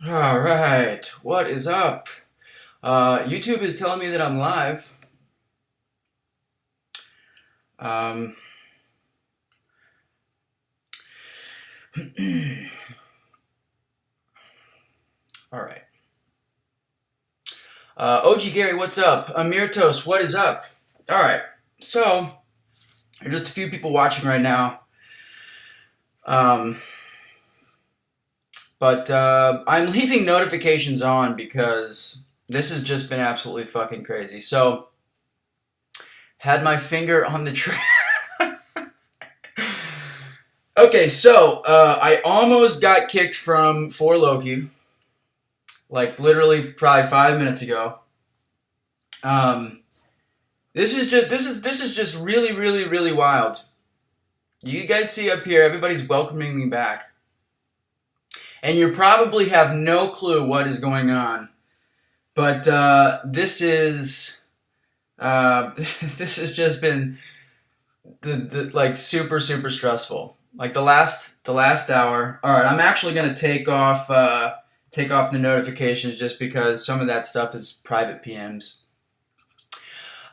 All right, what is up? YouTube is telling me that I'm live. Um, all right. OG Gary, what's up? Amirtos, what is up? All right, so there's just a few people watching right now. Um, but I'm leaving notifications on because this has just been absolutely fucking crazy. So, had my finger on the trigger. Okay, so I almost got kicked from For Loki, like literally probably 5 minutes ago. This is just really wild. You guys see up here, everybody's welcoming me back, and you probably have no clue what is going on. But this is this has just been the like super stressful. Like the last hour. All right, I'm actually gonna take off the notifications just because some of that stuff is private PMs.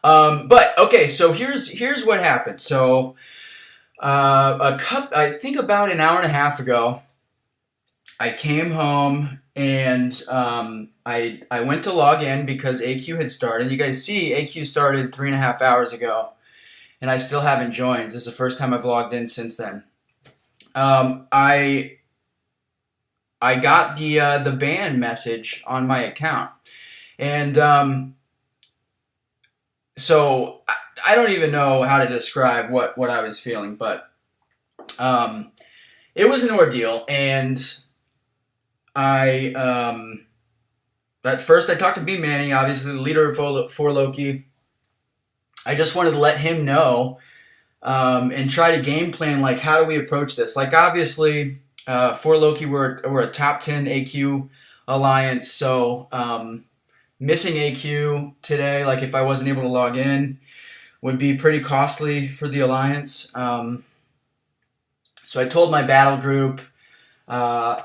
But okay, so here's what happened. So I think about an hour and a half ago, I came home and I went to log in because AQ had started. You guys see AQ started 3.5 hours ago, and I still haven't joined. This is the first time I've logged in since then. I got the ban message on my account, and so I don't even know how to describe what I was feeling, but it was an ordeal, and I at first I talked to B Manny, obviously the leader of For Loki. I just wanted to let him know and try to game plan, like, how do we approach this? Like, obviously, For Loki, we're a top 10 AQ alliance, so missing AQ today, like if I wasn't able to log in, would be pretty costly for the alliance. So I told my battle group, I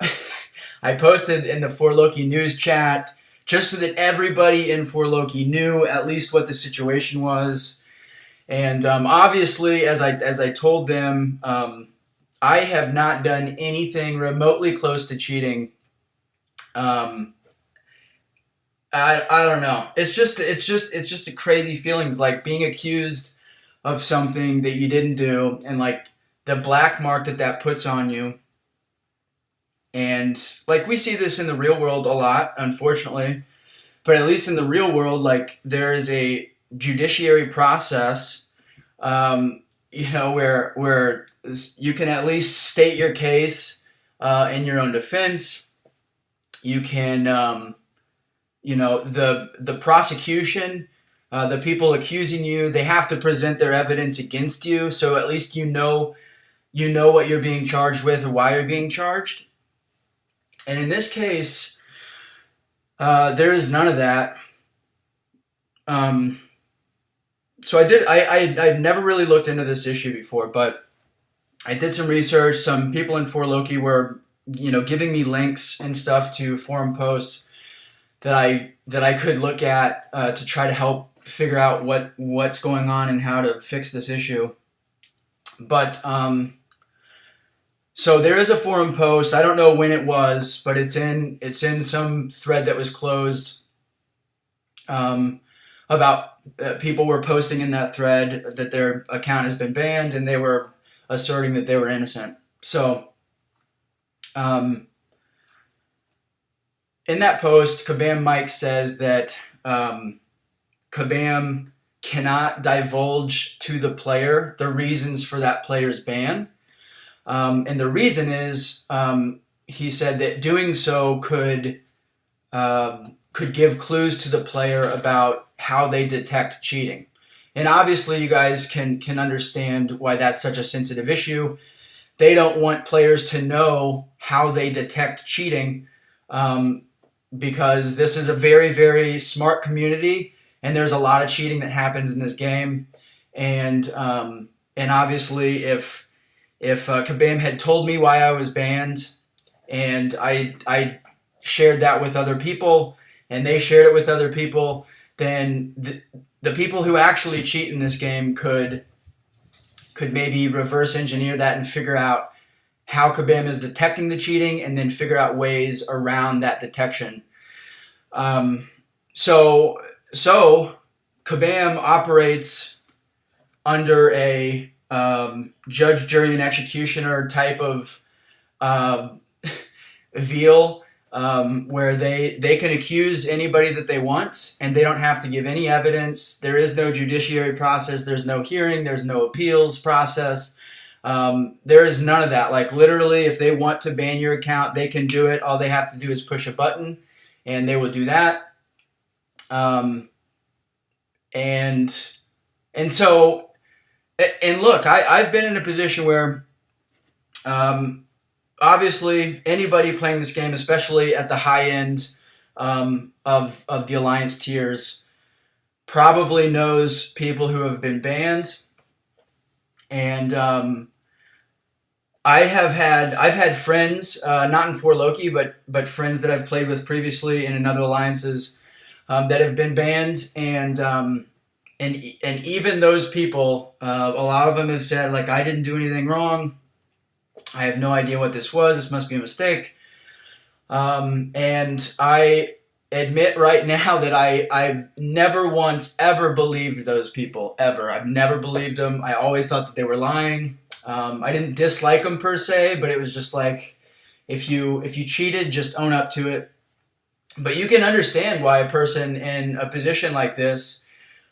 posted in the For Loki news chat just so that everybody in For Loki knew at least what the situation was. And obviously, as I told them, I have not done anything remotely close to cheating. I don't know. It's just a crazy feeling. It's like being accused of something that you didn't do, and like the black mark that puts on you. And like we see this in the real world a lot, unfortunately. But at least in the real world, like there is a judiciary process, where you can at least state your case in your own defense. You can, the prosecution, the people accusing you, they have to present their evidence against you, so at least you know what you're being charged with or why you're being charged. And in this case, there is none of that. So I've never really looked into this issue before, but I did some research. Some people in For Loki were, giving me links and stuff to forum posts that I could look at to try to help figure out what's going on and how to fix this issue. But so there is a forum post. I don't know when it was, but it's in some thread that was closed. About people were posting in that thread that their account has been banned, and they were asserting that they were innocent. So, in that post, Kabam Mike says that Kabam cannot divulge to the player the reasons for that player's ban. And the reason is, he said that doing so could give clues to the player about how they detect cheating. And obviously you guys can understand why that's such a sensitive issue. They don't want players to know how they detect cheating, because this is a very, very smart community, and there's a lot of cheating that happens in this game. And and obviously if Kabam had told me why I was banned, and I shared that with other people, and they shared it with other people, then the people who actually cheat in this game could maybe reverse engineer that and figure out how Kabam is detecting the cheating, and then figure out ways around that detection. So Kabam operates under a judge, jury, and executioner type of veal, where they can accuse anybody that they want, and they don't have to give any evidence. There is no judiciary process. There's no hearing. There's no appeals process. There is none of that. Like, literally, if they want to ban your account, they can do it. All they have to do is push a button, and they will do that. And so, and look, I've been in a position where, obviously, anybody playing this game, especially at the high end of the Alliance tiers, probably knows people who have been banned. And I've had friends, not in 4Loki, but friends that I've played with previously and in other alliances, that have been banned, and even those people, a lot of them have said, like, I didn't do anything wrong. I have no idea what this was. This must be a mistake. And I admit right now that I've never once ever believed those people, ever. I've never believed them. I always thought that they were lying. I didn't dislike them per se, but it was just like, if you cheated, just own up to it. But you can understand why a person in a position like this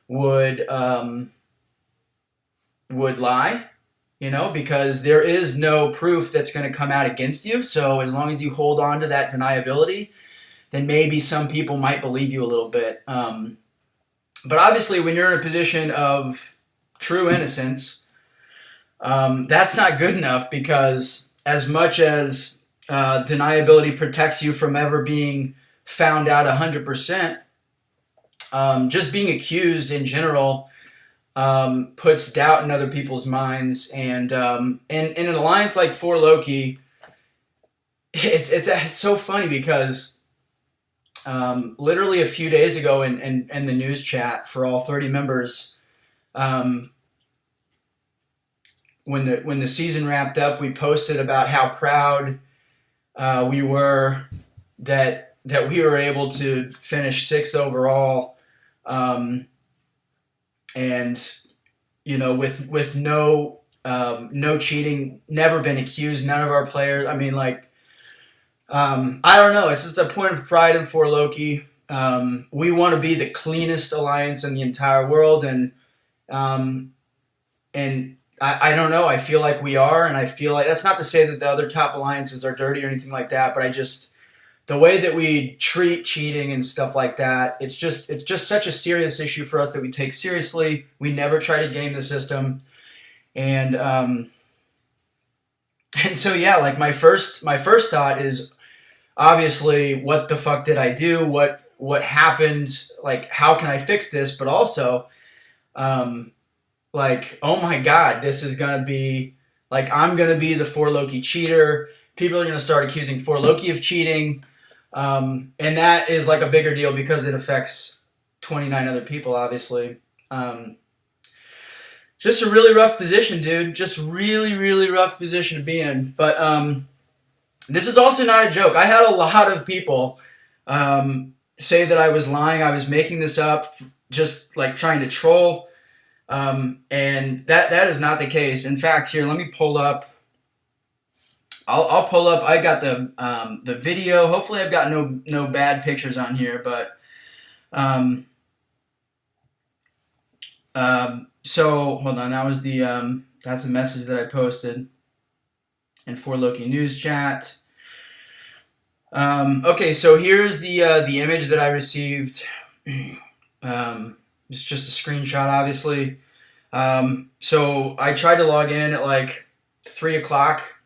would lie, because there is no proof that's going to come out against you. So as long as you hold on to that deniability, then maybe some people might believe you a little bit. But obviously, when you're in a position of true innocence, that's not good enough, because as much as deniability protects you from ever being found out 100%, just being accused in general puts doubt in other people's minds. And in an alliance like 4Loki, it's so funny, because literally a few days ago in the news chat for all 30 members, when the season wrapped up, we posted about how proud we were that we were able to finish 6th overall, and with no cheating, never been accused, none of our players. I mean, like, I don't know. It's a point of pride in 4Loki. We want to be the cleanest alliance in the entire world, and I don't know. I feel like we are, and I feel like that's not to say that the other top alliances are dirty or anything like that. But the way that we treat cheating and stuff like that, it's just such a serious issue for us that we take seriously. We never try to game the system, and so yeah, like my first thought is, obviously, what the fuck did I do? What happened? Like, how can I fix this? But also, like, oh my God, this is gonna be, like, I'm gonna be the 4Loki cheater. People are gonna start accusing 4Loki of cheating. And that is like a bigger deal because it affects 29 other people, obviously. Just a really rough position, dude. Just really, really rough position to be in. But this is also not a joke. I had a lot of people say that I was lying. I was making this up, just like trying to troll. And that is not the case. In fact, here, let me pull up. I'll pull up. I got the video. Hopefully, I've got no bad pictures on here. But so hold on. That was that's a message that I posted in 4Loki news chat. Okay, so here's the image that I received. It's just a screenshot, obviously. So I tried to log in at like 3 o'clock.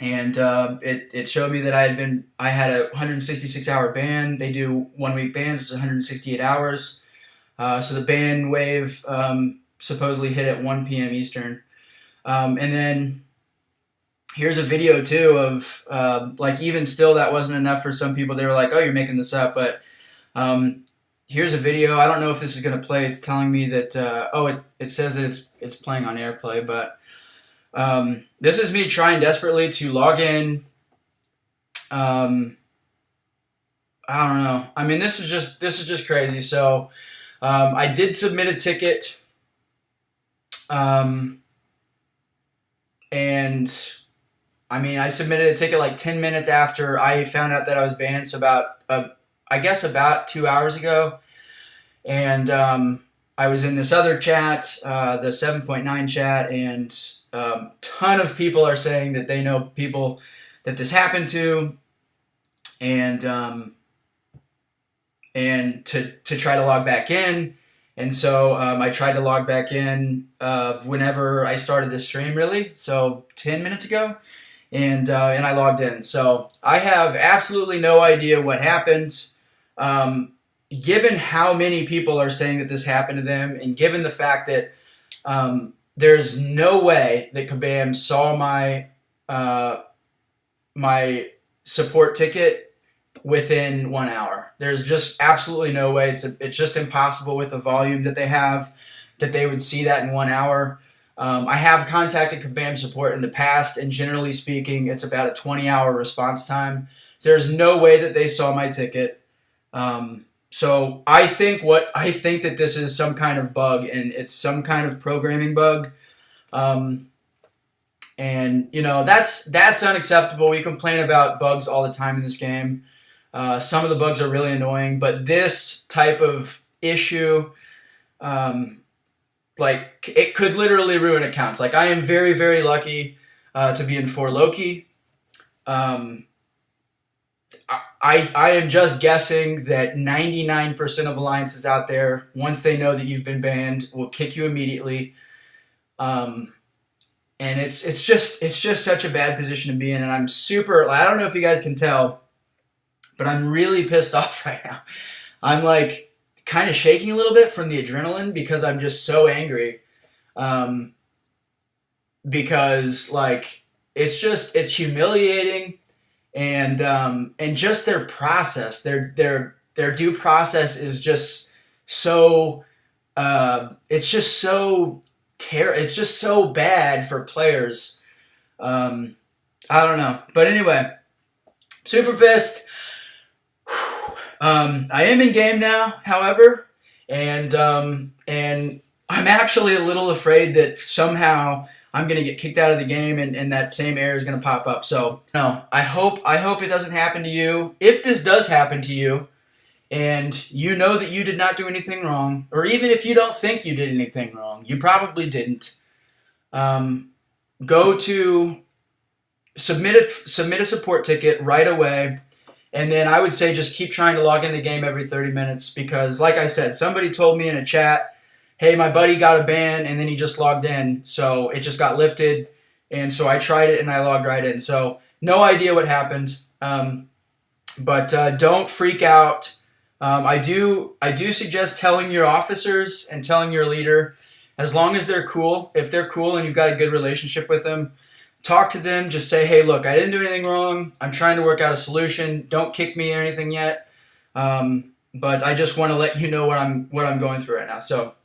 And it showed me that I had a 166-hour ban. They do 1 week bans. It's 168 hours. So the ban wave supposedly hit at 1 p.m. Eastern. And then here's a video too of like, even still that wasn't enough for some people. They were like, oh, you're making this up. But here's a video. I don't know if this is going to play. It's telling me that it says that it's playing on AirPlay, but this is me trying desperately to log in. I don't know. I mean, this is just crazy. So I did submit a ticket, and I mean, I submitted a ticket like 10 minutes after I found out that I was banned. So I guess about 2 hours ago, and I was in this other chat, the 7.9 chat, and ton of people are saying that they know people that this happened to, and to try to log back in. And so I tried to log back in whenever I started this stream, really, so 10 minutes ago, and I logged in. So I have absolutely no idea what happened. Given how many people are saying that this happened to them, and given the fact that there's no way that Kabam saw my support ticket within 1 hour. There's just absolutely no way. It's just impossible with the volume that they have that they would see that in 1 hour. I have contacted Kabam support in the past, and generally speaking, it's about a 20-hour response time. So there's no way that they saw my ticket. So I think that this is some kind of bug, and it's some kind of programming bug. And you know, that's unacceptable. We complain about bugs all the time in this game. Some of the bugs are really annoying, but this type of issue, like, it could literally ruin accounts. Like, I am very, very lucky to be in 4Loki. I am just guessing that 99% of alliances out there, once they know that you've been banned, will kick you immediately. And it's just such a bad position to be in, and I'm super. I don't know if you guys can tell, but I'm really pissed off right now. I'm like kind of shaking a little bit from the adrenaline because I'm just so angry. Because like it's humiliating, and just their process, their due process is just so. It's just so it's just so bad for players. I don't know, but anyway, super pissed. I am in game now, however, and I'm actually a little afraid that somehow I'm gonna get kicked out of the game, and that same error is gonna pop up. So no, I hope it doesn't happen to you. If this does happen to you, and you know that you did not do anything wrong, or even if you don't think you did anything wrong, you probably didn't. Go to submit a support ticket right away. And then I would say just keep trying to log in the game every 30 minutes because, like I said, somebody told me in a chat, hey, my buddy got a ban and then he just logged in. So it just got lifted. And so I tried it and I logged right in. So no idea what happened. But don't freak out. I do suggest telling your officers and telling your leader, as long as they're cool. If they're cool and you've got a good relationship with them, talk to them, just say, hey, look, I didn't do anything wrong. I'm trying to work out a solution. Don't kick me or anything yet. But I just want to let you know what I'm going through right now. So